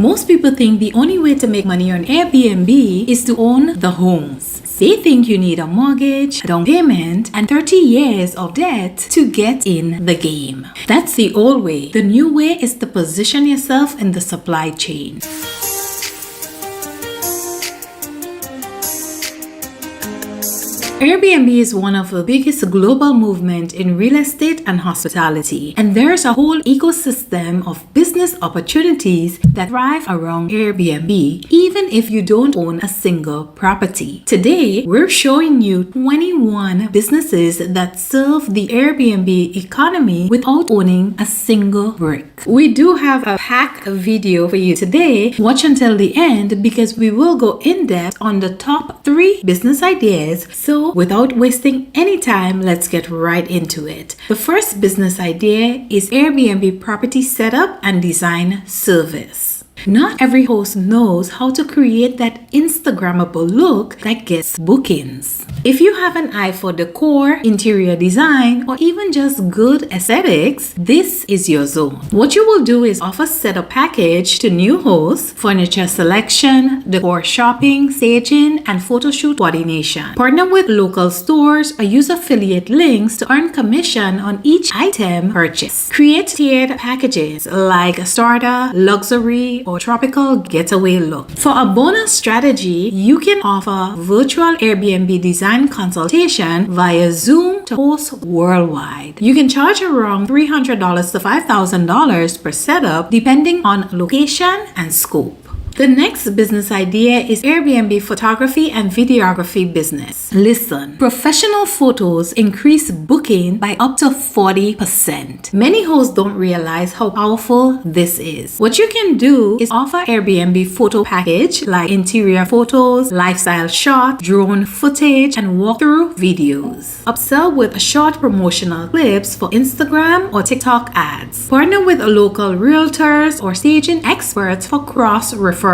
Most people think the only way to make money on Airbnb is to own the homes. They think you need a mortgage, a down payment, and 30 years of debt to get in the game. That's the old way. The new way is to position yourself in the supply chain. Airbnb is one of the biggest global movements in real estate and hospitality, and there's a whole ecosystem of business opportunities that thrive around Airbnb, even if you don't own a single property. Today, we're showing you 21 businesses that serve the Airbnb economy without owning a single brick. We do have a packed video for you today. Watch until the end because we will go in depth on the top 3 business ideas. So without wasting any time, let's get right into it. The first business idea is Airbnb property setup and design service. Not every host knows how to create that Instagrammable look that gets bookings. If you have an eye for decor, interior design, or even just good aesthetics, this is your zone. What you will do is offer setup package to new hosts, furniture selection, decor shopping, staging, and photo shoot coordination. Partner with local stores or use affiliate links to earn commission on each item purchased. Create tiered packages like starter, luxury, or tropical getaway look. For a bonus strategy, you can offer virtual Airbnb design consultation via Zoom to hosts worldwide. You can charge around $300 to $5,000 per setup depending on location and scope. The next business idea is Airbnb photography and videography business. Listen, professional photos increase booking by up to 40%. Many hosts don't realize how powerful this is. What you can do is offer Airbnb photo package like interior photos, lifestyle shot, drone footage, and walkthrough videos. Upsell with short promotional clips for Instagram or TikTok ads. Partner with local realtors or staging experts for cross-referrals.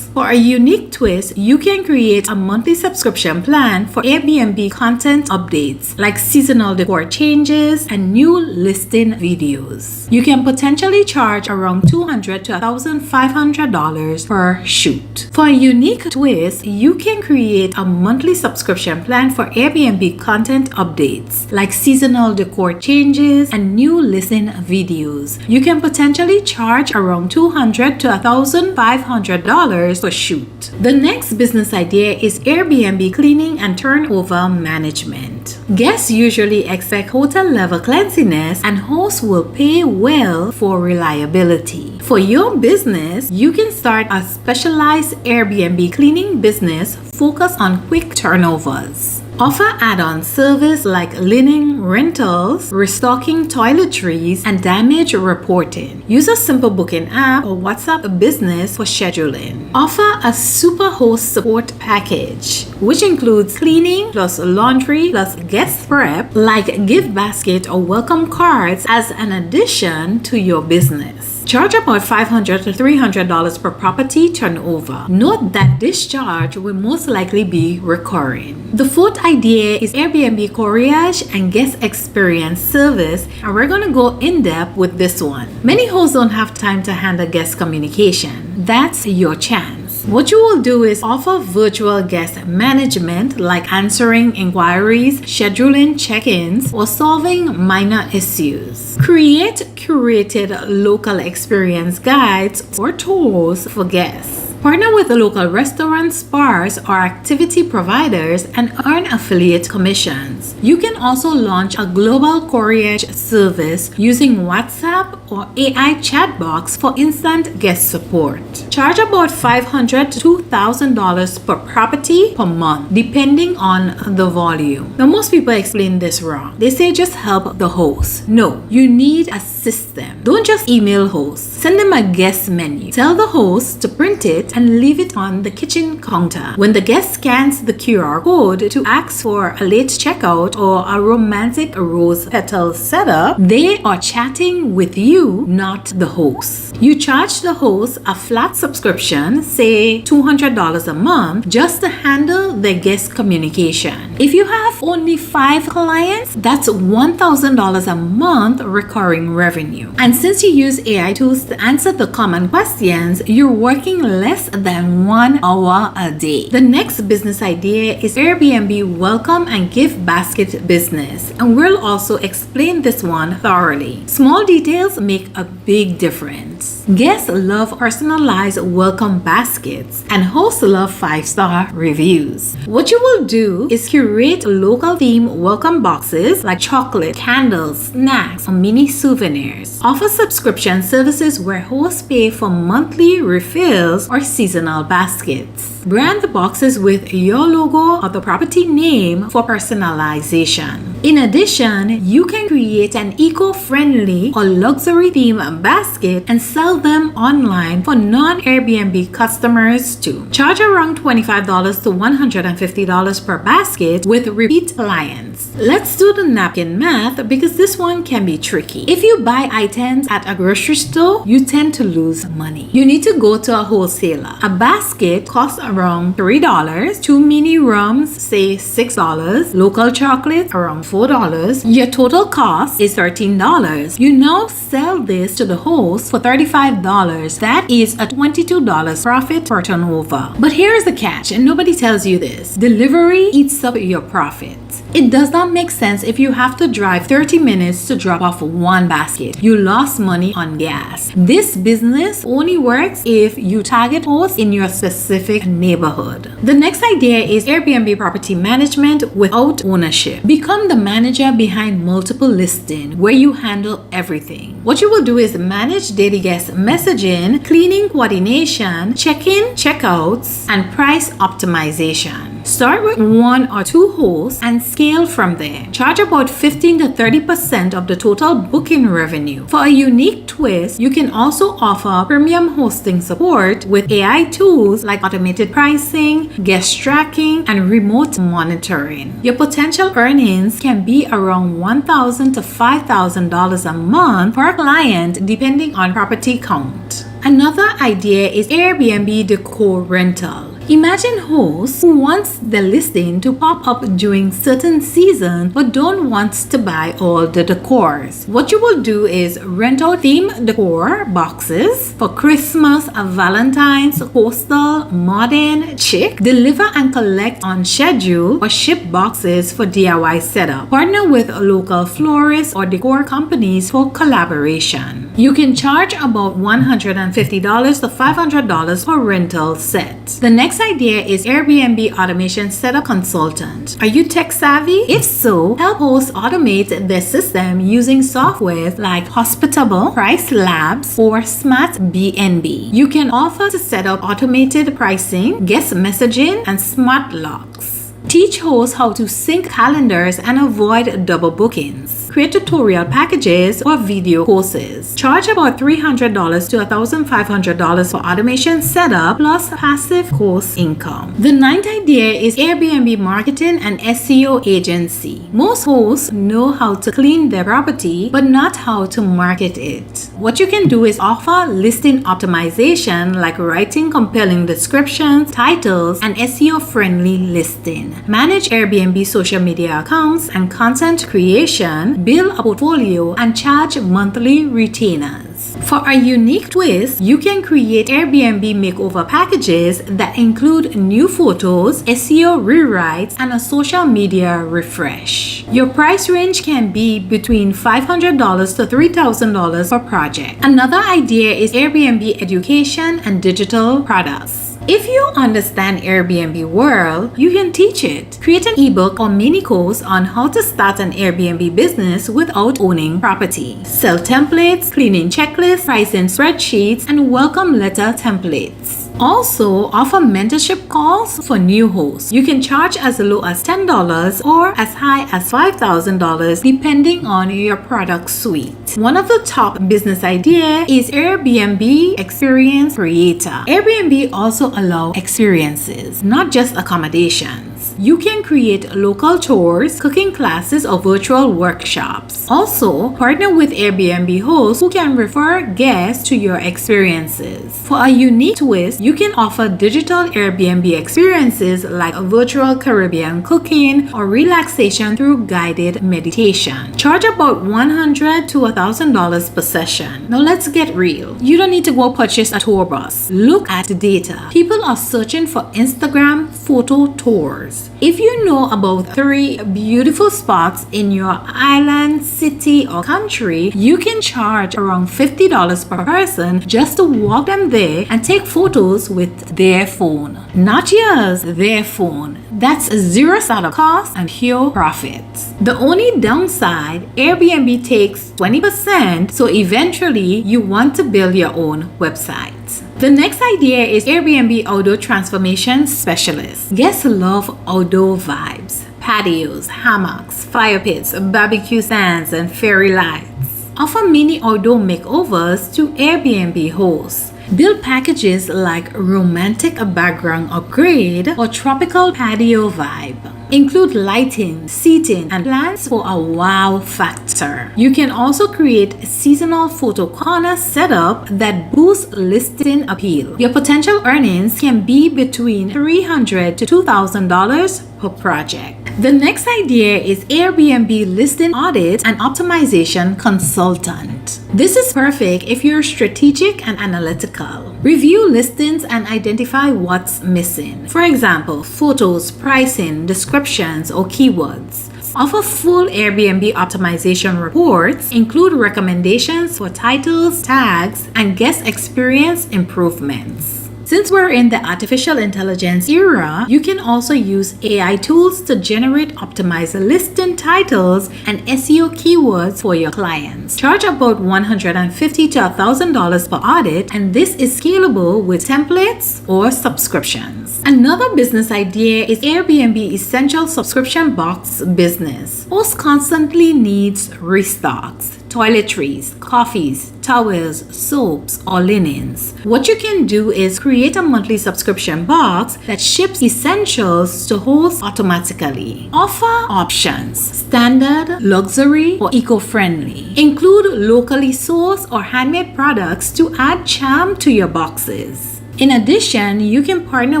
For a unique twist, you can create a monthly subscription plan for Airbnb content updates like seasonal decor changes and new listing videos. You can potentially charge around $200 to $1,500 per shoot. For a unique twist, you can create a monthly subscription plan for Airbnb content updates like seasonal decor changes and new listing videos. You can potentially charge around $200 to $1,500 per shoot. The next business idea is Airbnb cleaning and turnover management. Guests usually expect hotel level cleanliness and hosts will pay well for reliability. For your business, you can start a specialized Airbnb cleaning business focused on quick turnovers. Offer add-on service like linen rentals, restocking toiletries, and damage reporting. Use a simple booking app or WhatsApp business for scheduling. Offer a super host support package, which includes cleaning plus laundry plus guest prep like gift basket or welcome cards as an addition to your business. Charge about $500 to $300 per property turnover. Note that this charge will most likely be recurring. The fourth idea is Airbnb Couriage and Guest Experience Service, and we're going to go in depth with this one. Many hosts don't have time to handle guest communication. That's your chance. What you will do is offer virtual guest management like answering inquiries, scheduling check-ins, or solving minor issues. Create curated local experience guides or tours for guests. Partner with local restaurants, bars, or activity providers and earn affiliate commissions. You can also launch a global couriage service using WhatsApp or AI chatbots for instant guest support. Charge about $500 to $2,000 per property per month, depending on the volume. Now, most people explain this wrong. They say just help the host. No, you need a system. Don't just email hosts. Send them a guest menu. Tell the host to print it and leave it on the kitchen counter. When the guest scans the QR code to ask for a late checkout or a romantic rose petal setup, they are chatting with you, not the host. You charge the host a flat subscription, say $200 a month, just to handle their guest communication. If you have only 5 clients, that's $1,000 a month recurring revenue. And since you use AI tools to answer the common questions, you're working less than 1 hour a day. The next business idea is Airbnb welcome and gift basket business, and we'll also explain this one thoroughly. Small details make a big difference. Guests love personalized welcome baskets, and hosts love 5-star reviews. What you will do is curate local theme welcome boxes like chocolate, candles, snacks, or mini souvenirs. Offer subscription services where hosts pay for monthly refills or seasonal baskets. Brand the boxes with your logo or the property name for personalization. In addition, you can create an eco-friendly or luxury theme basket and sell them online for non-Airbnb customers too. Charge around $25 to $150 per basket with repeat clients. Let's do the napkin math because this one can be tricky. If you buy items at a grocery store, you tend to lose money. You need to go to a wholesaler. A basket costs around $3, 2 mini rums, say $6, local chocolate around $4. Your total cost is $13. You now sell this to the host for $35. That is a $22 profit per turnover. But here's the catch, and nobody tells you this. Delivery eats up your profit. It does not make sense if you have to drive 30 minutes to drop off one basket. You lost money on gas. This business only works if you target hosts in your specific neighborhood. The next idea is Airbnb property management without ownership. Become the manager behind multiple listings where you handle everything. What you will do is manage daily guest messaging, cleaning coordination, check-in, checkouts, and price optimization. Start with 1 or 2 hosts and scale from there. Charge about 15 to 30% of the total booking revenue. For a unique twist, you can also offer premium hosting support with AI tools like automated pricing, guest tracking, and remote monitoring. Your potential earnings can be around $1,000 to $5,000 a month per client depending on property count. Another idea is Airbnb decor rental. Imagine hosts who wants the listing to pop up during certain seasons but don't want to buy all the decors. What you will do is rent out theme decor boxes for Christmas, Valentine's, coastal, modern, chic. Deliver and collect on schedule or ship boxes for DIY setup. Partner with local florists or decor companies for collaboration. You can charge about $150 to $500 per rental set. The next idea is Airbnb automation setup consultant. Are you tech savvy? If so, help hosts automate their system using software like Hospitable, Price Labs, or Smart B&B. You can offer to set up automated pricing, guest messaging, and smart locks. Teach hosts how to sync calendars and avoid double bookings. Create tutorial packages or video courses. Charge about $300 to $1,500 for automation setup plus passive course income. The ninth idea is Airbnb marketing and SEO agency. Most hosts know how to clean their property but not how to market it. What you can do is offer listing optimization like writing compelling descriptions, titles, and SEO-friendly listing. Manage Airbnb social media accounts and content creation, build a portfolio, and charge monthly retainers. For a unique twist, you can create Airbnb makeover packages that include new photos, SEO rewrites, and a social media refresh. Your price range can be between $500 to $3,000 per project. Another idea is Airbnb education and digital products. If you understand Airbnb world, you can teach it. Create an ebook or mini course on how to start an Airbnb business without owning property. Sell templates, cleaning checklists, pricing spreadsheets, and welcome letter templates. Also, offer mentorship calls for new hosts. You can charge as low as $10 or as high as $5,000 depending on your product suite. One of the top business ideas is Airbnb Experience Creator. Airbnb also allows experiences, not just accommodations. events. You can create local tours, cooking classes, or virtual workshops. Also, partner with Airbnb hosts who can refer guests to your experiences. For a unique twist, you can offer digital Airbnb experiences like virtual Caribbean cooking or relaxation through guided meditation. Charge about $100 to $1,000 per session. Now let's get real. You don't need to go purchase a tour bus. Look at the data. People are searching for Instagram photo tours. If you know about 3 beautiful spots in your island, city, or country, you can charge around $50 per person just to walk them there and take photos with their phone. Not yours, their phone. That's zero startup cost and pure profits. The only downside, Airbnb takes 20%, so eventually you want to build your own website. The next idea is Airbnb Outdoor Transformation Specialist. Guests love outdoor vibes, patios, hammocks, fire pits, barbecue stands, and fairy lights. Offer mini outdoor makeovers to Airbnb hosts. Build packages like romantic background upgrade or tropical patio vibe. Include lighting, seating, and plans for a wow factor. You can also create a seasonal photo corner setup that boosts listing appeal. Your potential earnings can be between $300 to $2,000 per project. The next idea is Airbnb listing audit and optimization consultant. This is perfect if you're strategic and analytical. Review listings and identify what's missing. For example, photos, pricing, descriptions, or keywords. Offer full Airbnb optimization reports, include recommendations for titles, tags, and guest experience improvements. Since we're in the artificial intelligence era, you can also use AI tools to generate optimized listing titles and SEO keywords for your clients. Charge about $150 to $1,000 per audit, and this is scalable with templates or subscriptions. Another business idea is Airbnb Essential Subscription Box business. Hosts constantly needs restocks. Toiletries, coffees, towels, soaps, or linens. What you can do is create a monthly subscription box that ships essentials to hosts automatically. Offer options: standard, luxury, or eco-friendly. Include locally sourced or handmade products to add charm to your boxes. In addition, you can partner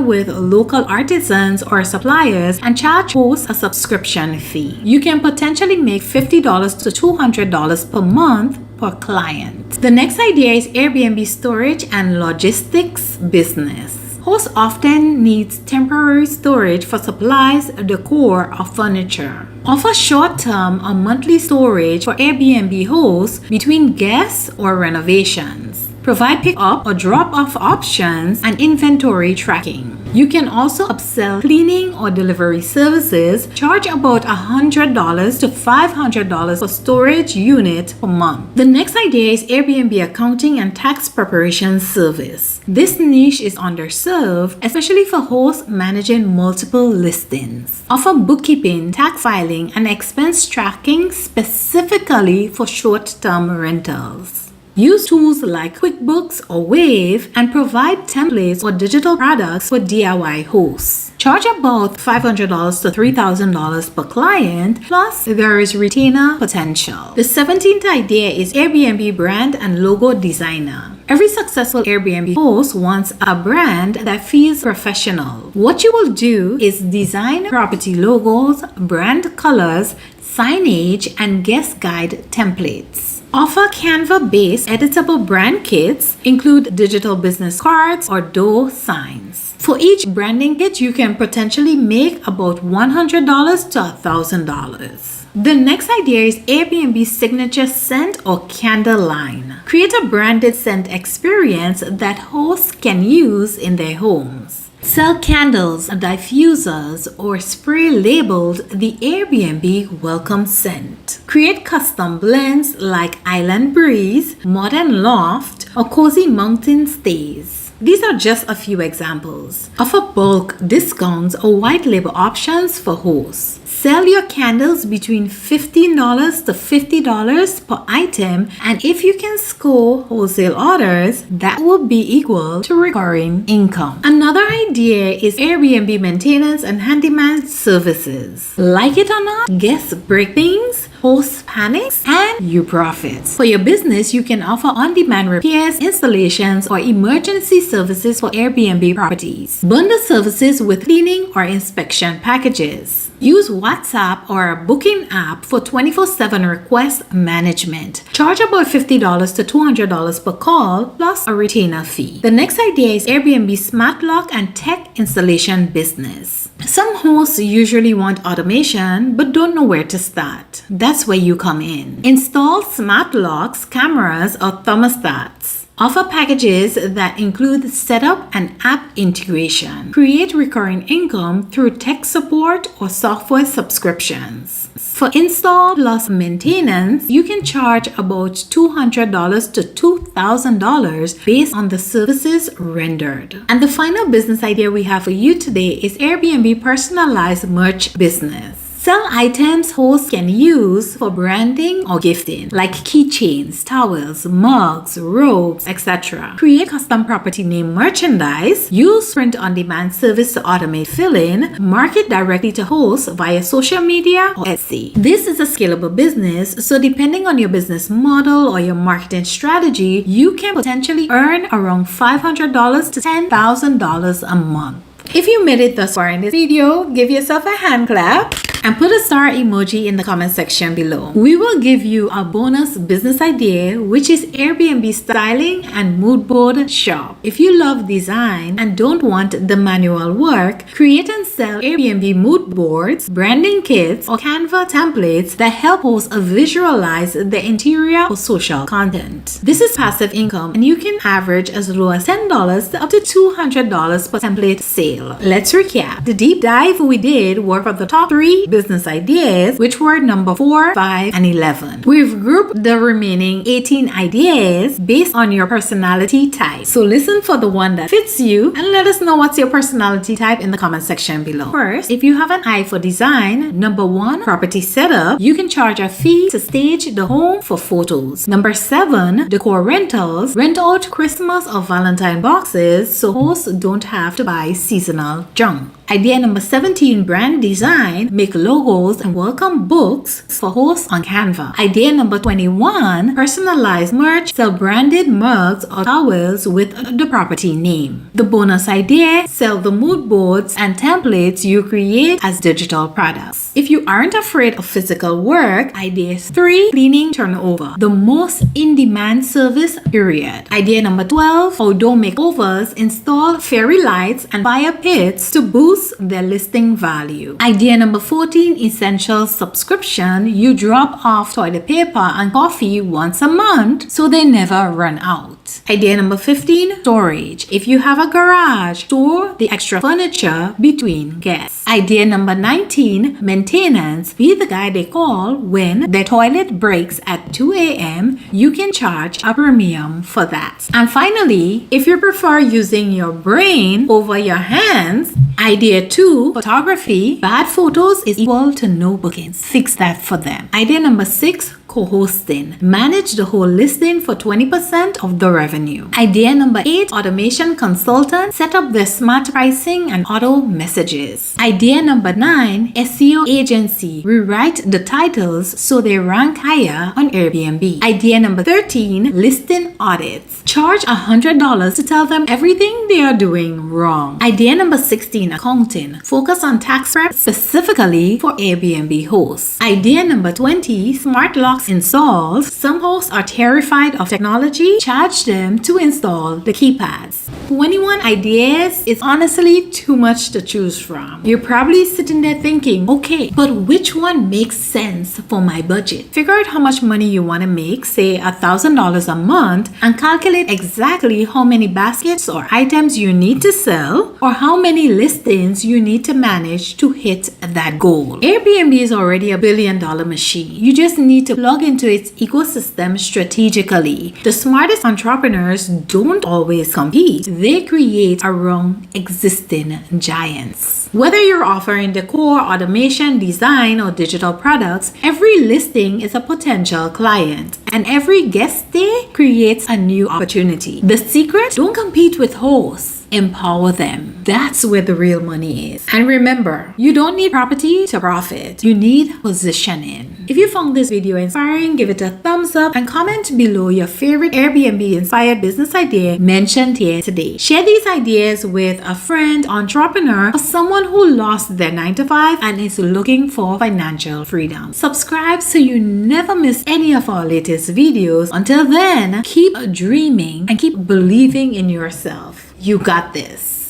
with local artisans or suppliers and charge hosts a subscription fee. You can potentially make $50 to $200 per month per client. The next idea is Airbnb storage and logistics business. Hosts often need temporary storage for supplies, decor, or furniture. Offer short-term or monthly storage for Airbnb hosts between guests or renovations. Provide pick-up or drop-off options and inventory tracking. You can also upsell cleaning or delivery services. Charge about $100 to $500 per storage unit per month. The next idea is Airbnb accounting and tax preparation service. This niche is underserved, especially for hosts managing multiple listings. Offer bookkeeping, tax filing, and expense tracking specifically for short-term rentals. Use tools like QuickBooks or Wave and provide templates or digital products for DIY hosts. Charge about $500 to $3,000 per client, plus there is retainer potential. The 17th idea is Airbnb brand and logo designer. Every successful Airbnb host wants a brand that feels professional. What you will do is design property logos, brand colors, signage, and guest guide templates. Offer Canva-based editable brand kits, include digital business cards or door signs. For each branding kit, you can potentially make about $100 to $1,000. The next idea is Airbnb signature scent or candle line. Create a branded scent experience that hosts can use in their homes. Sell candles, diffusers, or spray labeled the Airbnb welcome scent. Create custom blends like Island Breeze, Modern Loft, or Cozy Mountain Stays. These are just a few examples. Offer bulk discounts or white label options for hosts. Sell your candles between $15 to $50 per item, and if you can score wholesale orders, that will be equal to recurring income. Another idea is Airbnb maintenance and handyman services. Like it or not, guests break things, hosts panics, and you profit. For your business, you can offer on-demand repairs, installations, or emergency services for Airbnb properties. Bundle services with cleaning or inspection packages. Use WhatsApp or a booking app for 24/7 request management. Charge about $50 to $200 per call plus a retainer fee. The next idea is Airbnb smart lock and tech installation business. Some hosts usually want automation but don't know where to start. That's where you come in. Install smart locks, cameras, or thermostats. Offer packages that include setup and app integration. Create recurring income through tech support or software subscriptions. For install plus maintenance, you can charge about $200 to $2,000 based on the services rendered. And the final business idea we have for you today is Airbnb personalized merch business. Sell items hosts can use for branding or gifting, like keychains, towels, mugs, robes, etc. Create custom property name merchandise, use print-on-demand service to automate fill-in, market directly to hosts via social media or Etsy. This is a scalable business, so depending on your business model or your marketing strategy, you can potentially earn around $500 to $10,000 a month. If you made it thus far in this video, give yourself a hand clap and put a star emoji in the comment section below. We will give you a bonus business idea, which is Airbnb styling and mood board shop. If you love design and don't want the manual work, create and sell Airbnb mood boards, branding kits, or Canva templates that help hosts visualize the interior for social content. This is passive income, and you can average as low as $10 to up to $200 per template sale. Let's recap. The deep dive we did were for the top 3 business ideas, which were number 4, 5, and 11. We've grouped the remaining 18 ideas based on your personality type. So listen for the one that fits you and let us know what's your personality type in the comment section below. First, if you have an eye for design, number 1, property setup, you can charge a fee to stage the home for photos. Number 7, decor rentals, rent out Christmas or Valentine boxes so hosts don't have to buy seasonal junk. Idea number 17, brand design, make logos and welcome books for hosts on Canva. Idea number 21, personalized merch, sell branded mugs or towels with the property name. The bonus idea, sell the mood boards and templates you create as digital products. If you aren't afraid of physical work, idea 3, cleaning turnover, the most in-demand service period. Idea number 12, outdoor makeovers, install fairy lights and fire pits to boost their listing value. Idea number 14, essential subscription, you drop off toilet paper and coffee once a month so they never run out. Idea number 15, storage. If you have a garage, store the extra furniture between guests. Idea number 19, maintenance. Be the guy they call when their toilet breaks at 2 a.m. You can charge a premium for that. And finally, if you prefer using your brain over your hands, idea 2, photography. Bad photos is equal to no bookings. Fix that for them. Idea number 6, co-hosting. Manage the whole listing for 20% of the revenue. Idea number 8, automation consultant. Set up their smart pricing and auto messages. Idea number 9, SEO agency. Rewrite the titles so they rank higher on Airbnb. Idea number 13, listing audits. Charge $100 to tell them everything they are doing wrong. Idea number 16, accounting. Focus on tax prep specifically for Airbnb hosts. Idea number 20, smart locks installs. Some hosts are terrified of technology. Charge them to install the keypads. 21 ideas is honestly too much to choose from. You're probably sitting there thinking, okay, but which one makes sense for my budget? Figure out how much money you want to make, say $1,000 a month, and calculate exactly how many baskets or items you need to sell or how many listings you need to manage to hit that goal. Airbnb is already a $1 billion machine. You just need to plug plug into its ecosystem strategically. The smartest entrepreneurs don't always compete. They create around existing giants. Whether you're offering decor, automation, design, or digital products, every listing is a potential client, and every guest stay creates a new opportunity. The secret? Don't compete with hosts. Empower them. That's where the real money is. And remember, you don't need property to profit. You need positioning. If you found this video inspiring, give it a thumbs up and comment below your favorite Airbnb inspired business idea mentioned here today. Share these ideas with a friend, entrepreneur, or someone who lost their 9-to-5 and is looking for financial freedom. Subscribe so you never miss any of our latest videos. Until then, keep dreaming and keep believing in yourself. You got this.